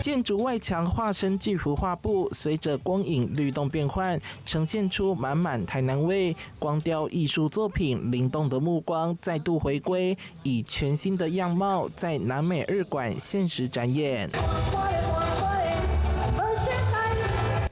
建築外牆化身巨幅畫布，隨着光影律動變換，呈現出滿滿台南味。光雕藝術作品《靈動的目光》再度回歸，以全新的樣貌在南美2館限時展演。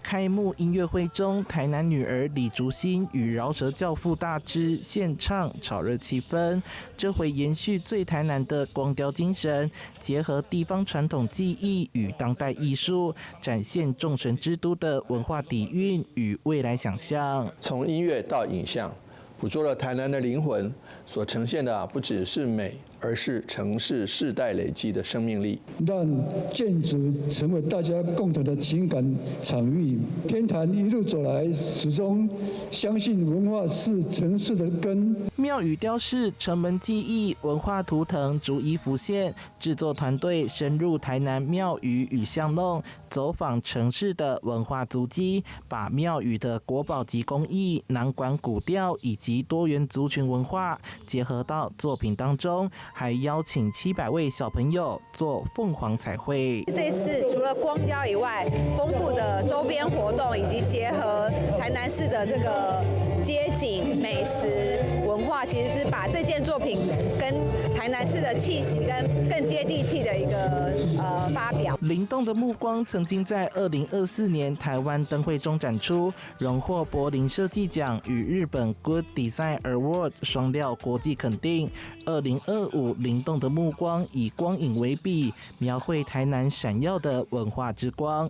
開幕音樂會中，台南女兒李竹欣與饒舌教父大支獻唱，炒熱氣氛。這回延續最台南的光雕精神，結合地方傳統技藝與當代藝術，展現眾神之都的文化底蘊與未來想象。從音樂到影像，捕捉了台南的靈魂，所呈現的不只是美，而是城市世代累積的生命力，讓建築成為大家共同的情感場域。天壇一路走來，始終相信文化是城市的根。廟宇雕飾、城門記憶、文化圖騰逐一浮現。制作團隊深入台南廟宇與巷弄，走訪城市的文化足跡，把廟宇的國寶級工藝、南管古調以及多元族群文化結合到作品當中。還邀請700位小朋友做鳳凰彩繪。這次除了光雕以外，豐富的周邊活動以及結合台南市的這個街景、美食、文化，其實是把這件作品跟台南市的氣息跟更接地氣的一個發表。靈動的目光曾經在2024年台灣燈會中展出，榮獲柏林設計獎與日本 Good Design Award 雙料國際肯定。2025靈動的目光以光影為筆，描繪台南閃耀的文化之光。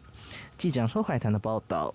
記者說海灘的報道。